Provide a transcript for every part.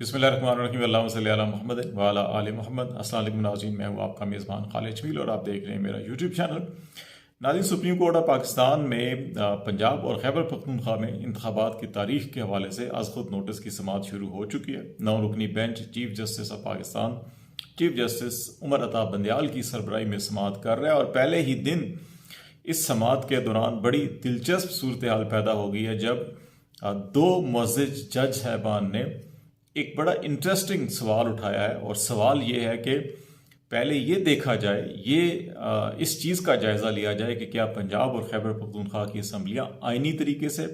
बिस्मिल्लाहिर्रहमानिर्रहीम अल्लाहुम्मा सल्ली अला मुहम्मद व अला आलि मुहम्मद। अस्सलाम वालेकुम नाज़रीन, मैं हूँ आपका मेज़बान खालिद जमील और आप देख रहे हैं मेरा यूट्यूब चैनल। नाज़रीन, सुप्रीम कोर्ट ऑफ पाकिस्तान में पंजाब और खैबर पख्तूनख्वा में इंतखाबात की तारीख के हवाले से आज खुद नोटिस की समाअत शुरू हो चुकी है। 9 रुकनी bench chief justice of Pakistan chief justice Umar Ata Bandial की सरबराही में समाअत कर रहा है और पहले ही दिन इस समाअत के दौरान बड़ी दिलचस्प सूरत हाल पैदा हो गई है जब दो मुअज़्ज़िज़ जज साहबान ने एक बड़ा इंटरेस्टिंग सवाल उठाया है। और सवाल ये है कि पहले ये देखा जाए, इस चीज़ का जायज़ा लिया जाए कि क्या पंजाब और खैबर पख्तूनख्वा की असम्बलियाँ आइनी तरीके से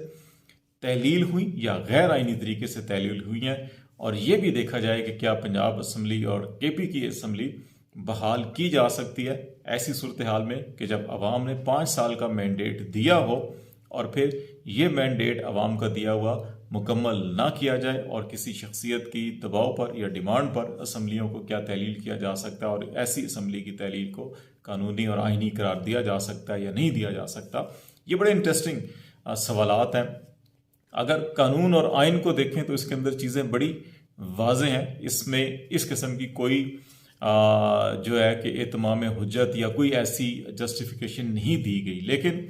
तहलील हुई या गैर आइनी तरीके से तहलील हुई हैं, और ये भी देखा जाए कि क्या पंजाब असम्बली और केपी की असम्बली बहाल की जा सकती है ऐसी सूरत हाल में कि जब अवाम ने 5 साल का मैंडेट दिया हो और फिर ये मैंडेट अवाम का दिया हुआ मुकम्मल ना किया जाए और किसी शख्सियत की दबाव पर या डिमांड पर असम्बलियों को क्या तहलील किया जा सकता है और ऐसी असम्बली की तहलील को कानूनी और आइनी करार दिया जा सकता है या नहीं दिया जा सकता। ये बड़े इंटरेस्टिंग सवालात हैं। अगर कानून और आइन को देखें तो इसके अंदर चीज़ें बड़ी वाज़ेह हैं। इसमें इस किस्म की कोई जो है कि इत्माम हुज्जत या कोई ऐसी जस्टिफिकेशन नहीं दी गई, लेकिन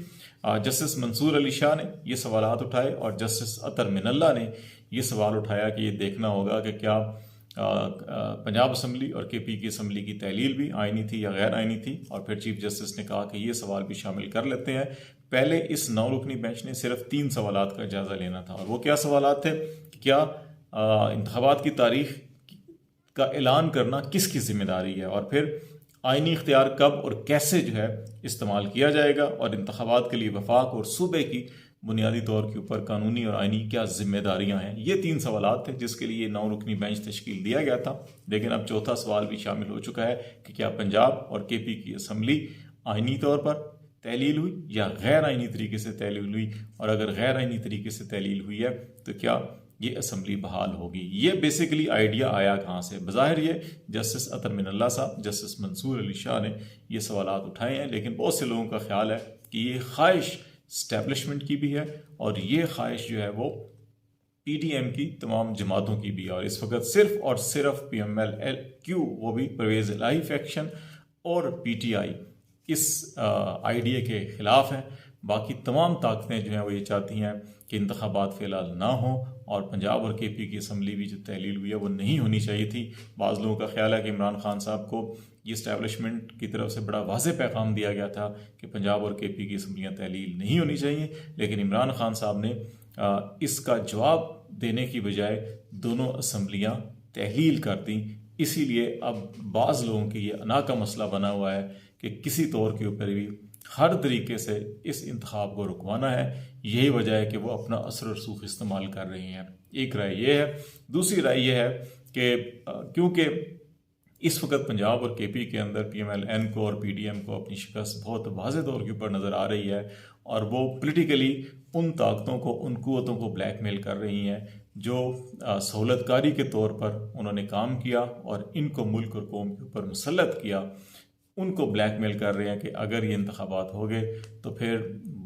जस्टिस मंसूर अली शाह ने ये सवालात उठाए और जस्टिस अतर मिनल्ला ने ये सवाल उठाया कि ये देखना होगा कि क्या पंजाब असम्बली और केपी की असम्बली की तहलील भी आइनी थी या गैर आइनी थी। और फिर चीफ जस्टिस ने कहा कि ये सवाल भी शामिल कर लेते हैं। पहले इस 9 रुकनी बेंच ने सिर्फ 3 सवालात का जायज़ा लेना था, और वो क्या सवालात थे? क्या इंतखाबात की तारीख का ऐलान करना किसकी जिम्मेदारी है, और फिर आइनी इख्तियार कब और कैसे जो है इस्तेमाल किया जाएगा, और इंतखाबात के लिए वफाक और सूबे की बुनियादी तौर के ऊपर कानूनी और आइनी क्या जिम्मेदारियां हैं। ये 3 सवालात थे जिसके लिए 9 रुकनी बेंच तश्कील दिया गया था। लेकिन अब चौथा सवाल भी शामिल हो चुका है कि क्या पंजाब और केपी की असम्बली आइनी तौर पर तहलील हुई या गैर आइनी तरीके से तहलील हुई, और अगर गैर आइनी तरीके से तहलील हुई है तो क्या ये असम्बली बहाल होगी। ये बेसिकली आइडिया आया कहाँ से? बज़ाहिर ये जस्टिस अतर मिनल्ला साहब, जस्टिस मंसूर अली शाह ने ये सवालात उठाए हैं, लेकिन बहुत से लोगों का ख्याल है कि ये ख्वाहिश स्टैब्लिशमेंट की भी है और ये ख्वाहिश जो है वो PDM की तमाम जमातों की भी है। और इस वक्त सिर्फ और सिर्फ PMLQ, वो भी परवेज़ इलाही फैक्शन और PTI इस आइडिया के ख़िलाफ़ हैं। बाकी तमाम ताकतें जो हैं वो ये चाहती हैं कि इंतखाबात फ़िलहाल ना हो और पंजाब और केपी की असम्बली भी जो तहलील हुई है वो नहीं होनी चाहिए थी। बाज़ लोगों का ख्याल है कि इमरान खान साहब को ये इस्टेब्लिशमेंट की तरफ से बड़ा वाज़ेह पैगाम दिया गया था कि पंजाब और केपी की असम्बलियाँ तहलील नहीं होनी चाहिए, लेकिन इमरान खान साहब ने इसका जवाब देने की बजाय दोनों असम्बलियाँ तहलील कर दी। इसीलिए अब बाज़ लोगों की ये अना का मसला बना हुआ है कि किसी तौर के ऊपर भी हर तरीके से इस इंतखाब को रुकवाना है। यही वजह है कि वो अपना असर और रसूख इस्तेमाल कर रहे हैं। एक राय ये है। दूसरी राय ये है कि क्योंकि इस वक्त पंजाब और केपी के अंदर PMLN को और PDM को अपनी शिकस्त बहुत वाज़ेह तौर के ऊपर नज़र आ रही है और वो पोलिटिकली उन ताकतों को, उन कुव्वतों को ब्लैकमेल कर रही हैं जो सहूलतकारी के तौर पर उन्होंने काम किया और इनको मुल्क और कौम के ऊपर मुसल्लत किया, उनको ब्लैकमेल कर रहे हैं कि अगर ये इंतखाबात हो गए तो फिर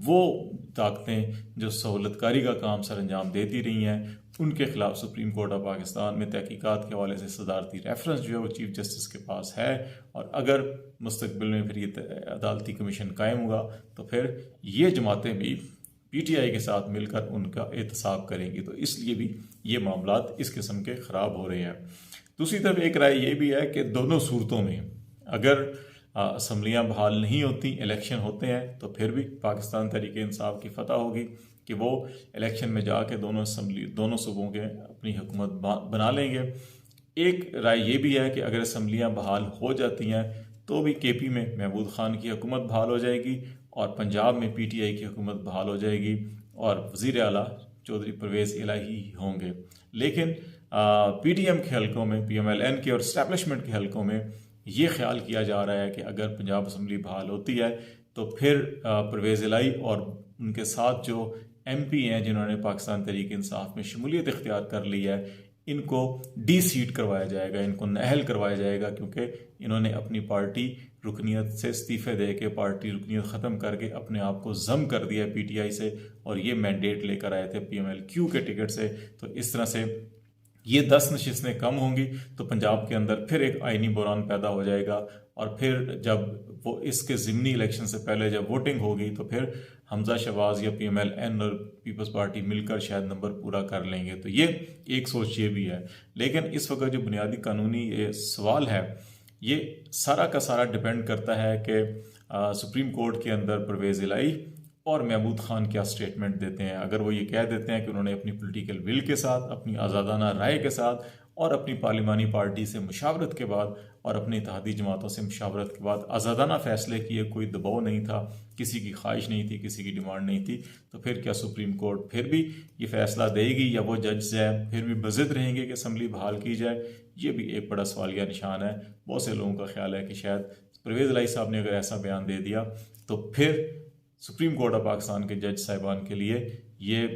वो ताकतें जो सहूलतकारी का काम सर अंजाम देती रही हैं उनके खिलाफ सुप्रीम कोर्ट ऑफ पाकिस्तान में तहकीकात के हवाले से सदारती रेफरेंस जो है वो चीफ जस्टिस के पास है। और अगर मुस्तकबिल में फिर ये अदालती कमीशन कायम हुआ तो फिर ये जमातें भी PTI के साथ मिलकर उनका एहतसाब करेंगी, तो इसलिए भी ये मामलात इस किस्म के ख़राब हो रहे हैं। दूसरी तरफ एक राय ये भी है कि दोनों सूरतों में अगर असम्बलियाँ बहाल नहीं होती, इलेक्शन होते हैं, तो फिर भी पाकिस्तान तहरीक इंसाफ की फतह होगी कि वो इलेक्शन में जाके दोनों सूबों के अपनी हुकूमत बना लेंगे। एक राय ये भी है कि अगर असम्बलियाँ बहाल हो जाती हैं तो भी केपी में महमूद खान की हुकूमत बहाल हो जाएगी और पंजाब में PTI की हुकूमत बहाल हो जाएगी और वज़ीर आला चौधरी परवेज़ इलाही होंगे। लेकिन PDM के हलकों में, PMLN के और स्टैब्लिशमेंट के हलकों में ये ख्याल किया जा रहा है कि अगर पंजाब असम्बली बहाल होती है तो फिर परवेज़ इलाही और उनके साथ जो MP हैं जिन्होंने पाकिस्तान तहरीक इंसाफ में शमूलियत इख्तियार कर ली है, इनको डी-सीट करवाया जाएगा, इनको नाअहल करवाया जाएगा, क्योंकि इन्होंने अपनी पार्टी रुकनीत से इस्तीफ़े दे के पार्टी रुकनीत ख़त्म करके अपने आप को ज़म कर दिया PTI से और ये मैंडेट लेकर आए थे PMLQ के टिकट से। तो इस तरह से یہ 10 نشستیں کم ہوں گی تو پنجاب کے اندر پھر ایک آئینی بحران پیدا ہو جائے گا، اور پھر جب وہ اس کے ضمنی الیکشن سے پہلے جب ووٹنگ ہوگی تو پھر حمزہ شہباز یا پی ایم ایل این اور پیپلز پارٹی مل کر شاید نمبر پورا کر لیں گے۔ تو یہ ایک سوچ یہ بھی ہے، لیکن اس وقت جو بنیادی قانونی یہ سوال ہے، یہ سارا کا سارا ڈیپینڈ کرتا ہے کہ سپریم کورٹ کے اندر پرویز الہی اور محمود خان کیا سٹیٹمنٹ دیتے ہیں۔ اگر وہ یہ کہہ دیتے ہیں کہ انہوں نے اپنی پولیٹیکل ول کے ساتھ، اپنی آزادانہ رائے کے ساتھ اور اپنی پارلیمانی پارٹی سے مشاورت کے بعد اور اپنی اتحادی جماعتوں سے مشاورت کے بعد آزادانہ فیصلے کیے، کوئی دباؤ نہیں تھا، کسی کی خواہش نہیں تھی، کسی کی ڈیمانڈ نہیں تھی، تو پھر کیا سپریم کورٹ پھر بھی یہ فیصلہ دے گی، یا وہ ججز ہیں پھر بھی بضد رہیں گے کہ اسمبلی بحال کی جائے؟ یہ بھی ایک بڑا سوالیہ نشان ہے۔ بہت سے لوگوں کا خیال ہے کہ شاید پرویز الہی صاحب نے اگر ایسا بیان دے دیا تو پھر سپریم کورٹ آف پاکستان کے جج صاحبان کے لیے یہ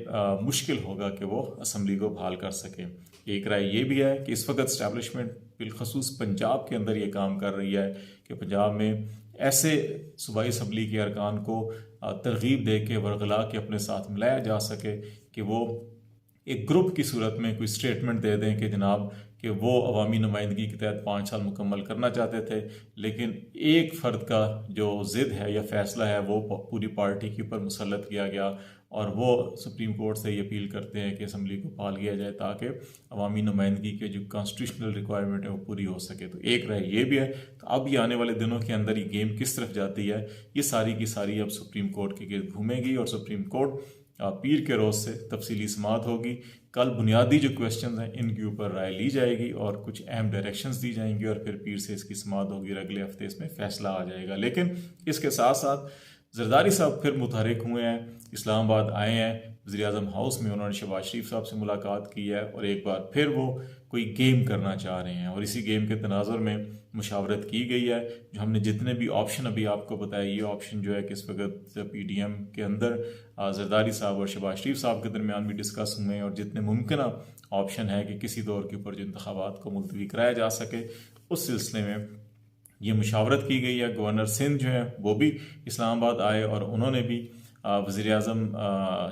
مشکل ہوگا کہ وہ اسمبلی کو بحال کر سکیں۔ ایک رائے یہ بھی ہے کہ اس وقت اسٹیبلشمنٹ بالخصوص پنجاب کے اندر یہ کام کر رہی ہے کہ پنجاب میں ایسے صوبائی اسمبلی کے ارکان کو ترغیب دے کے ورغلا کے اپنے ساتھ ملایا جا سکے کہ وہ ایک گروپ کی صورت میں کوئی سٹیٹمنٹ دے دیں کہ جناب کہ وہ عوامی نمائندگی کے تحت 5 سال مکمل کرنا چاہتے تھے، لیکن ایک فرد کا جو ضد ہے یا فیصلہ ہے وہ پوری پارٹی کے اوپر مسلط کیا گیا، اور وہ سپریم کورٹ سے یہ اپیل کرتے ہیں کہ اسمبلی کو بحال کیا جائے تاکہ عوامی نمائندگی کے جو کانسٹیٹیوشنل ریکوائرمنٹ ہے وہ پوری ہو سکے۔ تو ایک رائے یہ بھی ہے۔ تو اب یہ آنے والے دنوں کے اندر یہ گیم کس طرف جاتی ہے، یہ ساری کی ساری اب سپریم کورٹ کے گرد گھومے گی، اور سپریم کورٹ پیر کے روز سے تفصیلی سماعت ہوگی۔ کل بنیادی جو کویسچنز ہیں ان کے اوپر رائے لی جائے گی اور کچھ اہم ڈائریکشنز دی جائیں گی، اور پھر پیر سے اس کی سماعت ہوگی اور اگلے ہفتے اس میں فیصلہ آ جائے گا۔ لیکن اس کے ساتھ ساتھ زرداری صاحب پھر متحرک ہوئے ہیں، اسلام آباد آئے ہیں، وزیر اعظم ہاؤس میں انہوں نے شہباز شریف صاحب سے ملاقات کی ہے، اور ایک بار پھر وہ کوئی گیم کرنا چاہ رہے ہیں، اور اسی گیم کے تناظر میں مشاورت کی گئی ہے۔ جو ہم نے جتنے بھی آپشن ابھی آپ کو بتایا، یہ آپشن جو ہے کہ اس وقت پی ڈی ایم کے اندر زرداری صاحب اور شہباز شریف صاحب کے درمیان بھی ڈسکس ہوئے ہیں، اور جتنے ممکنہ آپشن ہے کہ کسی دور کے اوپر جو انتخابات کو ملتوی کرایا جا سکے، اس سلسلے میں یہ مشاورت کی گئی ہے۔ گورنر سندھ جو ہیں وہ بھی اسلام آباد آئے، اور انہوں نے بھی وزیر اعظم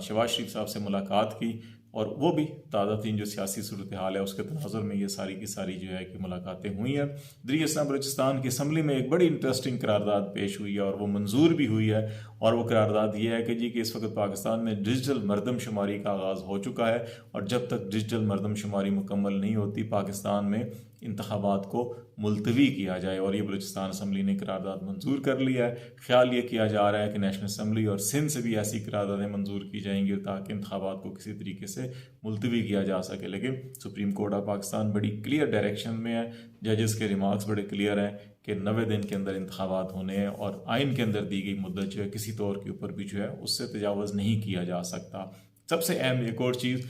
شہباز شریف صاحب سے ملاقات کی، اور وہ بھی تازہ ترین جو سیاسی صورتحال ہے اس کے تناظر میں یہ ساری کی ساری جو ہے کہ ملاقاتیں ہوئی ہیں۔ دریں اسلام بلوچستان کی اسمبلی میں ایک بڑی انٹرسٹنگ قرارداد پیش ہوئی ہے، اور وہ منظور بھی ہوئی ہے، اور وہ قرارداد یہ ہے کہ جی کہ اس وقت پاکستان میں ڈیجیٹل مردم شماری کا آغاز ہو چکا ہے، اور جب تک ڈیجیٹل مردم شماری مکمل نہیں ہوتی پاکستان میں انتخابات کو ملتوی کیا جائے، اور یہ بلوچستان اسمبلی نے قرارداد منظور کر لیا ہے۔ خیال یہ کیا جا رہا ہے کہ نیشنل اسمبلی اور سندھ سے بھی ایسی قراردادیں منظور کی جائیں گی تاکہ انتخابات کو کسی طریقے سے ملتوی کیا جا سکے۔ لیکن سپریم کورٹ آف پاکستان بڑی کلیئر ڈائریکشن میں ہے، ججز کے ریمارکس بڑے کلیئر ہیں کہ 90 دن کے اندر انتخابات ہونے ہیں، اور آئین کے اندر دی گئی مدت جو ہے کسی طور کے اوپر بھی جو ہے اس سے تجاوز نہیں کیا جا سکتا۔ سب سے اہم ایک اور چیز،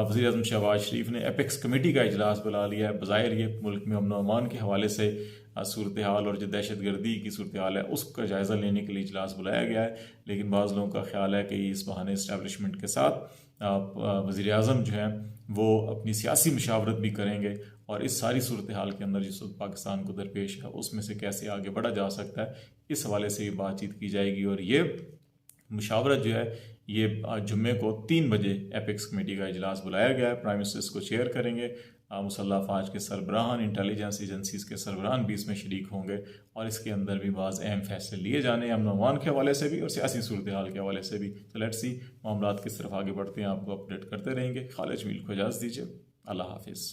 وزیر اعظم شہباز شریف نے اپیکس کمیٹی کا اجلاس بلا لیا ہے۔ بظاہر یہ ملک میں امن و امان کے حوالے سے صورتحال اور جو دہشت گردی کی صورتحال ہے اس کا جائزہ لینے کے لیے اجلاس بلایا گیا ہے، لیکن بعض لوگوں کا خیال ہے کہ اس بہانے اسٹیبلشمنٹ کے ساتھ وزیر اعظم جو ہیں وہ اپنی سیاسی مشاورت بھی کریں گے، اور اس ساری صورتحال کے اندر جس وقت پاکستان کو درپیش ہے اس میں سے کیسے آگے بڑھا جا سکتا ہے، اس حوالے سے یہ بات چیت کی جائے گی۔ اور یہ مشاورت جو ہے یہ جمعے کو 3 بجے اپیکس کمیٹی کا اجلاس بلایا گیا ہے، پرائم منسٹر اس کو چیئر کریں گے، مسلح افواج کے سربراہان، انٹیلیجنس ایجنسیز کے سربراہان بھی اس میں شریک ہوں گے، اور اس کے اندر بھی بعض اہم فیصلے لیے جانے ہیں امن و امان کے حوالے سے بھی اور سیاسی صورتحال کے حوالے سے بھی۔ تو لیٹس سی معاملات کس طرف آگے بڑھتے ہیں، آپ کو اپڈیٹ کرتے رہیں گے۔ خالد جمیل کو اجازت دیجیے، اللہ حافظ۔